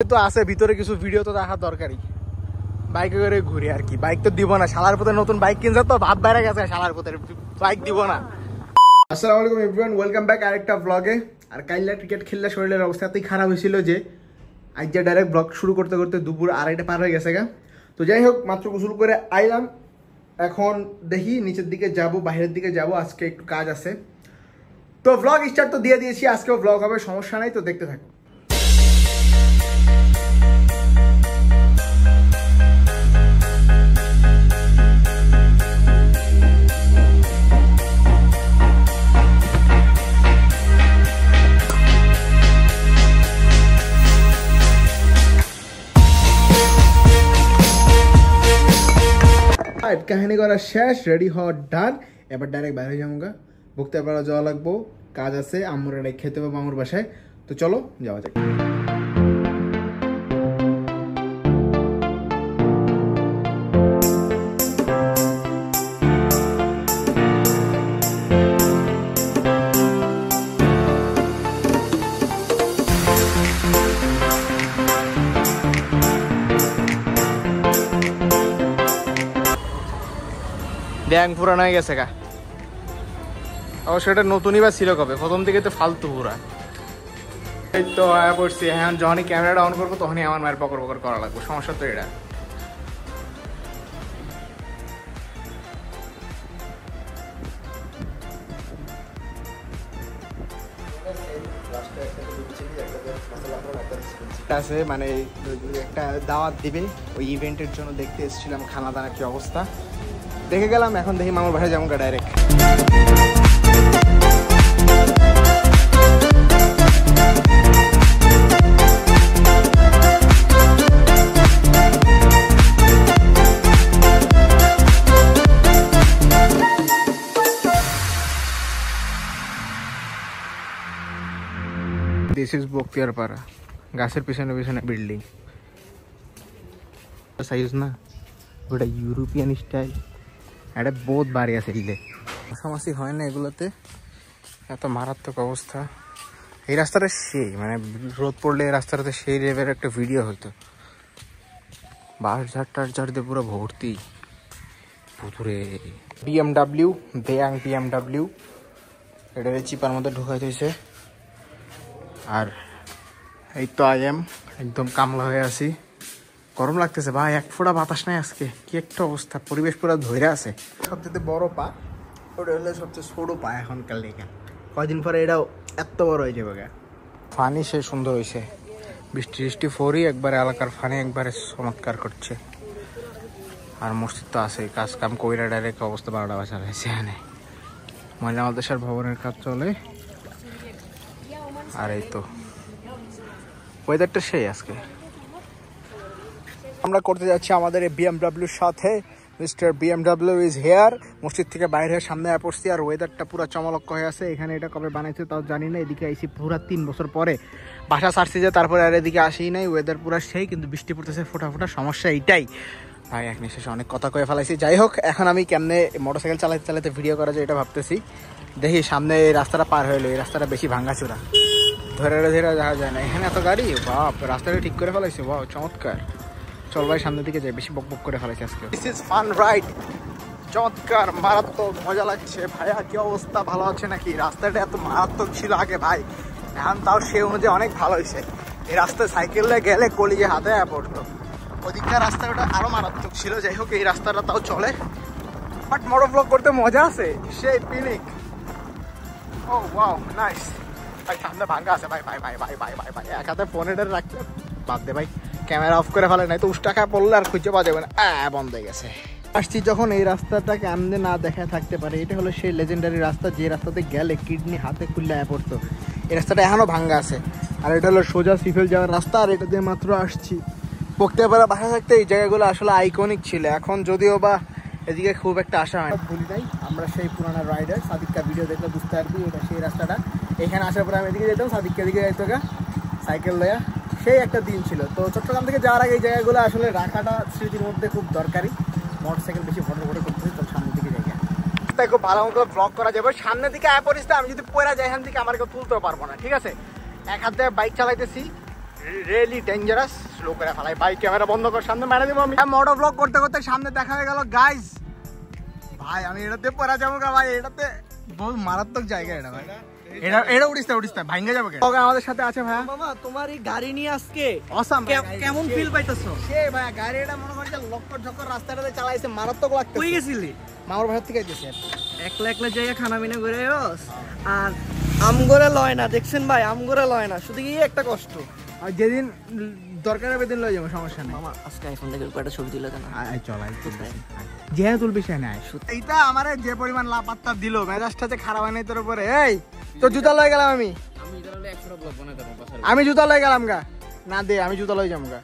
তো আছে ভিতরে কিছু ভিডিও তো দেখা দরকারি। বাইকে করে ঘুরি আর কি, বাইক তো দিব না। শালার পথে নতুন বাইক কিনছে তো ভাব বাইরে গেছে, শালার পথে বাইক দিব না। আসসালামু আলাইকুম এভরিওয়ান, ওয়েলকাম ব্যাক আরেকটা ব্লগে। আর কাইলা ক্রিকেট খেললে শরীরের অবস্থা এতই খারাপ হয়েছিল যে আজ যে ডাইরেক্ট ব্লগ শুরু করতে করতে দুপুর 2:30 পার হয়ে গেছে গা। তো যাই হোক, মাত্র গোসল করে আইলাম, এখন দেখি নিচের দিকে যাব, বাইরের দিকে যাব, আজকে একটু কাজ আছে। তো ব্লগ স্টার্ট তো দিয়ে দিয়েছি, আজকেও ব্লগ হবে, সমস্যা নাই, তো দেখতে থাকো। কাহিনী করা শেষ, রেডি হওয়ার ডান, এবার ডাইরেক্ট বাইরে যাবো গা, ভুগতে পারা যাওয়া লাগবো, কাজ আছে, আম্মুর এটা খেতে পাবো মামুর বাসায়। তো চলো যাওয়া যাক। ব্যাং পুরানো হয়ে গেছে গা, অবশ্য এটা নতুনই বা ছিল কবে, প্রথম থেকে তো ফালতু পুরা। এই তো আয়া পড়ছি, হ্যাঁ যখনই ক্যামেরাটা অন করবো তখনই আমার মায়ের বকর বকর করা লাগবে, সমস্যা তো এটা। আছে মানে একটা দাওয়াত দিবে, ওই ইভেন্টের জন্য দেখতে এসেছিলাম খানা দানা কি অবস্থা, দেখে গেলাম। এখন দেখি মামার বাসায় যাবো ডাইরেক্ট। দিস ইজ বক্তিয়ারপাড়া, গাছের পিছনে পিছনে বিল্ডিং, সাইজ না ওটা ইউরোপিয়ান স্টাইল, এটা বহুত বাড়ি আছে দিলে, মশামাছি হয় না এগুলোতে, এত মারাত্মক অবস্থা। এই রাস্তাটা সেই মানে রোদ পড়লে এই রাস্তাটাতে সেই লেভেলের একটা ভিডিও হইতো। বাস ঝাড় টার ঝাড়তে পুরো ভর্তি ভুতুরে। বিএমডাব্লিউ, বেয়াং বিএমডাব্লিউ, এটা চিপার মধ্যে ঢুকাই দিয়েছে। আর এই তো একদম কামলা হয়ে আছি, গরম লাগতেছে ভাই, এক ফোঁটা বাতাস নাই আজকে, কি একটা অবস্থা, পরিবেশ পুরো ধরে আছে। সবচেয়ে বড় পা ওটা হলে সবচেয়ে ছোট পা এখনকার লেখা, কয়দিন পরে এটাও এত বড় হয়ে যাবে। ফানি সে সুন্দর হয়েছে, বৃষ্টি বৃষ্টি ফোরই একবারে এলাকার ফানি একবারে চমৎকার করছে। আর মসজিদ তো আছে, কাজ কাম কইরা ডাইরেক্ট অবস্থা 12টা বাজা হয়েছে। এখানে মহিলা মাদ্রাসার ভবনের কাজ চলে। আর এই তো ওয়েদারটা সেই আজকে। আমরা করতে যাচ্ছি আমাদের এই বিএমডাব্লিউর সাথে, মিস্টার বিএমডাব্লিউ ইজ হেয়ার। মসজিদ থেকে বাইরে সামনে পড়ছি, আর ওয়েদারটা পুরো চমলক্ষ হয়ে আছে। এখানে এটা কবে বানাইছে তাও জানি না, এদিকে আইসি পুরো 3 বছর পরে, বাসা ছাড়ছি যে তারপরে আর এদিকে আসেই নাই। ওয়েদার পুরো সেই, কিন্তু বৃষ্টি পড়তেছে ফোটা ফোটা, সমস্যা এইটাই ভাই। এক নিঃশ্বাসে অনেক কথা কয়ে ফেলাইছি। যাই হোক, এখন আমি কেমনে মোটরসাইকেল চালাতে চালাতে ভিডিও করা যায় এটা ভাবতেছি। দেখি সামনে এই রাস্তাটা পার হইলো, এই রাস্তাটা বেশি ভাঙ্গাচুরা, ধরে ধরে যাওয়া যায় না। এখানে এত গাড়ি, বাপ, রাস্তাটা ঠিক করে ফেলাইছে, বাহ চমৎকার। চল ভাই সামনের দিকে যাই, বেশি বক বক করে ফেলাইছে আজকে। দিস ইজ ফান রাইড, চমৎকার মারাত্মক মজা লাগছে। ভাইয়া কি অবস্থা, ভালো আছে নাকি? রাস্তাটা এত মারাত্মক ছিল আগে ভাই, এখন তাও সে অনুযায়ী অনেক ভালো হয়েছে। এই রাস্তায় সাইকেলে গেলে কলিজে হাতে পড়তো, ওদিককার রাস্তাটা আরো মারাত্মক ছিল। যাই হোক, এই রাস্তাটা তাও চলে, বাট মোটো ব্লগ করতে মজা আছে, সেই পিনিক। ও ওয়াও নাইস ভাই, সামনে ভাঙ্গা আছে ভাই ভাই ভাই ভাই ভাই ভাই ভাই, এক হাতে ফোন এটা রাখতে বাদ দে ভাই, ক্যামেরা অফ করে ফেলে, নাই তো উষ্টাকা পড়লে আর খুঁজে পাওয়া যাবে না। বন্ধ হয়ে গেছে। আসছি যখন এই রাস্তাটাকে আমদে না দেখায় থাকতে পারে, এটা হলো সেই লেজেন্ডারি রাস্তা যে রাস্তাতে গেলে কিডনি হাতে খুললে পড়তো। এই রাস্তাটা এখনও ভাঙ্গা আছে, আর এটা হলো সোজা সিফেল যাওয়ার রাস্তা। আর এটা দিয়ে মাত্র আসছি। বক্তিয়ারপাড়া বাসা থাকতে এই জায়গাগুলো আসলে আইকনিক ছিল, এখন যদিও বা এদিকে খুব একটা আসা হয়। ভুলি নাই, আমরা সেই পুরানো রাইডার, সাদিককা ভিডিও দেখলে বুঝতে পারবি এটা সেই রাস্তাটা। এখানে আসার পরে আমি এদিকে যেতাম, সাদিককা দিকে যাইতো গা সাইকেল লয়া, সেই একটা দিন ছিল। তো চট্টগ্রাম থেকে যাওয়ার আগে এই জায়গাগুলো আসলে রাখাটা স্মৃতির মধ্যে খুব দরকারি। মোটরসাইকেল বেশি ফটো ফটো করতেছি, তো সামনের দিকে জায়গা খুব ভালো মতো ব্লগ করা যাবে। সামনের দিকে আয় পরিস্থিতি, আমি যদি পড়া যাই এখান থেকে আমার কেউ তুলতেও পারবো না, ঠিক আছে? এক হাতে বাইক চালাইতেছি, রিয়েলি ডেঞ্জারাস। স্লো করে ফেলাই, বাইক ক্যামেরা বন্ধ কর, সামনে মেরে দেবো আমি। মোটো ব্লগ করতে করতে সামনে দেখা হয়ে গেল গাইস। ভাই আমি এটাতে পড়া যাবো গা ভাই, এটাতে বহুত মারাত্মক জায়গা এটা ভাই। এটা উড়িস না ভাঙ্গে যাবে। আমাদের সাথে আছে ভাইয়া। মামা তোমার এই গাড়ি নিয়ে আজকে অসাম কেমন ফিল পাইতেছো? সে ভাই গাড়ি এটা মনে করছে লক্কর ঝক্কর রাস্তাটাতে চালাইছে, মারাত্মক লাগছে। কই গেছিলি? মামার বাসা থেকে আইতেছি। একলা একলা জায়গা খানা মিনা করে আর আমগরে লয় না, দেখছেন ভাই আমগরে লয় না, শুধু কি একটা কষ্ট। আর যেদিন দরকার হবে দিন লয়ে যাবো, সমস্যা নেই। মামা আজকে আইফোন থেকে একটা ছবি দিলে কেন? আয় চল, আয় যে তুলবি সে নাই। এইটা আমারে যে পরিমাণ লাপাত্তা দিল, মেজাজটা যে খারাপ হয় নাই তোর উপরে। এই তো জুতা লয়ে গেলাম আমি, আমি জুতা লয়ে গেলাম গা। না দে, আমি জুতা লয়ে যাবো গা,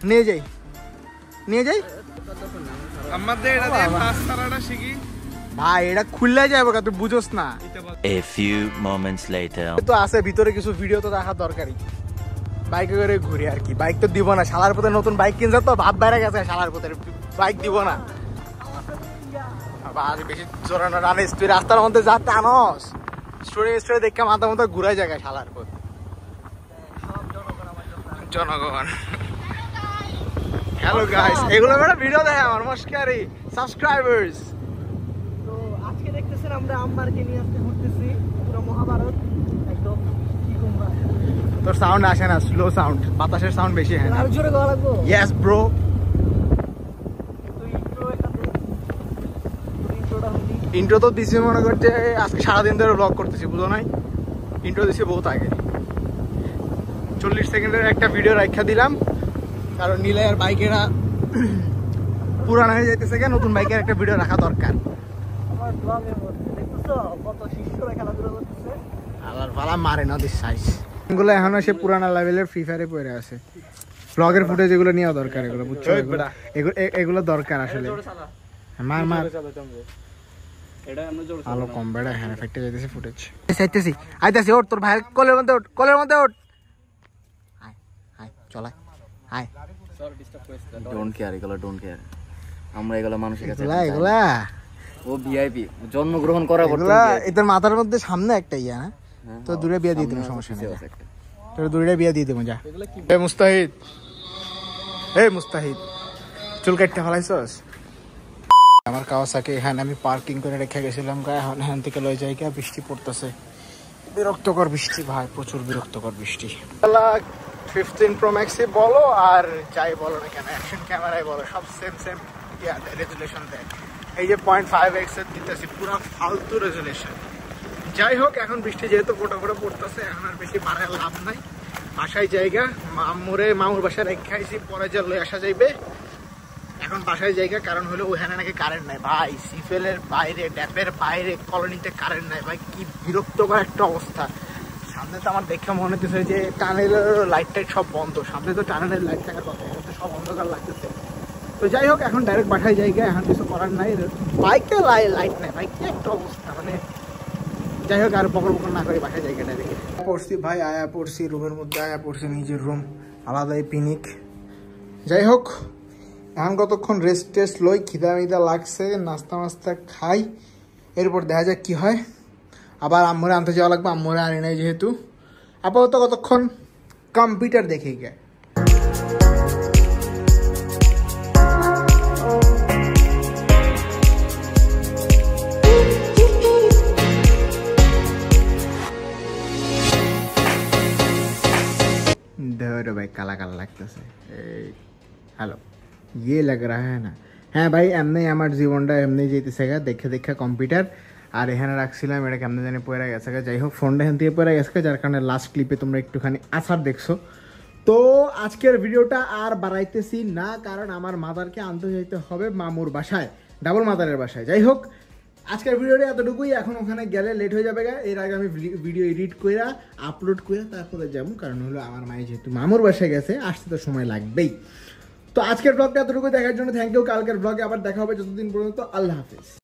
নিয়ে যাই ভাই। এটা খুললে যাবো গা, তুই বুঝোস না। A few moments later. তো আছে ভিতরে কিছু ভিডিও তো দেখা দরকারি। বাইকে করে ঘুরি আর কি, বাইক তো দিব না। শালার পথে নতুন বাইক কিনছে তো ভাব বেড়ে গেছে, শালার পথে বাইক দিব না। বেশি জোরানো রানিস, তুই রাস্তার মধ্যে যা টানস, স্টোরি দেখে মাথা মতো ঘুরাই জায়গায় শালার পথ। জনগণ হ্যালো গাইস, এগুলো একটা ভিডিও দেখে আমার মস্কারি সাবস্ক্রাইবার্স। তো আজকে দেখতেছেন আমরা আম্মারকে নিয়ে আসতে ঘুরতেছি পুরো মহাভারত একদম। কি তোমরা তোর সাউন্ড আসে না, স্লো সাউন্ড, বাতাসের সাউন্ড বেশি। হ্যাঁ আর জোরে গাওয়া লাগবো। Yes bro. ইন্ট্রো তো দিছি মনে করছে আজকে সারাদিন ধরে ব্লগ করতেছি, বুঝো নাই? ইন্ট্রো দিছি বহুত আগে, 40 সেকেন্ডের একটা ভিডিও রাখা দিলাম, কারণ নীলাইয়ের বাইকেরা পুরানো হয়ে যাইতেছে, নতুন বাইকের একটা ভিডিও রাখা দরকার। আমার ব্লগের মধ্যে দেখতেছো কত শিশুরা খেলাধুলা করতেছে। আলার ভালা মারে না দিস সাইজ এগুলো এখনো সে পুরানা লেভেলের ফ্রি ফায়ারে পড়ে আছে। ব্লগের ফুটেজ এগুলো নেওয়া দরকার, এগুলো বুঝছো? এগুলো দরকার আসলে। মার আলো কম বেড়া, হ্যাঁ ফেটে যাইতেছে ফুটেজ। আইতাছি, ওঠ তোর ভাইয়ের কোলের মধ্যে ওঠ, কোলের মধ্যে ওঠ। আয় চলাই, আয়। ডোন্ট কেয়ার, এগুলো ডোন্ট কেয়ার। আমরা এগুলো মানুষের কাছে এগুলা ও ভিআইপি জন্মগ্রহণ করা এগুলা এদের মাথার মধ্যে সামনে একটা ইয়া না, তো দূরে বিয়ে দিয়ে দিন, সমস্যা নেই। তোর দূরে বিয়ে দিয়ে দেবো যা। মুস্তাহিদ চুল কাটতে ফেলাইছস? আমার কাওয়াসাকি এখানে আমি পার্কিং করে রেখে গেছিলাম, এখন এখান থেকে লয়ে যাই। বৃষ্টি পড়তেছে, বিরক্তকর বৃষ্টি ভাই, প্রচুর বিরক্তকর বৃষ্টি। 15 Pro Max বলো আর যাই বলো না কেন, অ্যাকশন ক্যামেরায় বলো, সব সেম রেজুলেশন দেয়। এই যে 0.5x এর দিতেছি, পুরো ফালতু রেজুলেশন। যাই হোক, এখন বৃষ্টি যেহেতু ফোটা পড়তেছে, এখন আর বেশি বাড়ার লাভ নাই। বাসায় জায়গা মামুর বাসায় রেখে আইছি, পরে যে লয়ে আসা যাইবে। এখন বাসায় জায়গা, কারণ হলো ওখানে নাকি কারেন্ট নাই ভাই। সিফেলের বাইরে, ড্যাপের বাইরে কলোনিতে কারেন্ট নাই ভাই, কি বিরক্তকর একটা অবস্থা। সামনে তো আমার দেখে মনে হচ্ছে যে টানেলের লাইট টাইট সব বন্ধ। সামনে তো টানেলের লাইট থাকার কথা, এটা সব অন্ধকার লাগতেছে। তো যাই হোক, এখন ডাইরেক্ট বাসায় জায়গা, এখন কিছু করার নাই। বাইকে লাইট নাই ভাই, কি একটা অবস্থা। মানে যাই হোক, আর বকর না করে বাসায় জায়গাটা দেখে পড়ছি ভাই। আয়া পড়ছি রুমের মধ্যে, আয়া পড়ছি নিজের রুম, আলাদাই পিনিক। যাই হোক, এখন কতক্ষণ রেস্ট টেস্ট লই, খিদা মিদা লাগছে, নাস্তা খাই, এরপর দেখা যাক কি হয়। আবার আম্মুরে আনতে যাওয়া লাগবে, আম্মুরে আনি নাই যেহেতু। আপাতত কতক্ষণ কম্পিউটার দেখে গে। ধরো ভাই, কালা কালা লাগতেছে। হ্যালো, ইয়ে লাগ রা হ্যাঁ না? হ্যাঁ ভাই, এমনি আমার জীবনটা এমনি যেতেছে গা, দেখে কম্পিউটার। আর এখানে রাখছিলাম, এটা কেমন জানি পড়ে গেছে গা। যাই হোক, ফোনটা এখান থেকে পড়ে গেছে, যার কারণে লাস্ট ক্লিপে তোমরা একটুখানি আসার দেখছো। তো আজকের ভিডিওটা আর বাড়াইতেছি না, কারণ আমার মাদারকে আনতে যেতে হবে মামুর বাসায়, ডাবল মাদারের বাসায়। যাই হোক, আজকের ভিডিওটা এতটুকুই। এখন ওখানে গেলে লেট হয়ে যাবে গা। এর আগে আমি ভিডিও এডিট করে আপলোড করে তারপরে যাবো, কারণ হলো আমার মায়ের যেহেতু মামুর বাসায় গেছে, আসতে তো সময় লাগবেই। তো আজকের ব্লগটা এতটুকু দেখার জন্য থ্যাংক ইউ। কালকের ব্লগে আবার দেখা হবে, যতদিন পর্যন্ত আল্লাহ হাফিজ।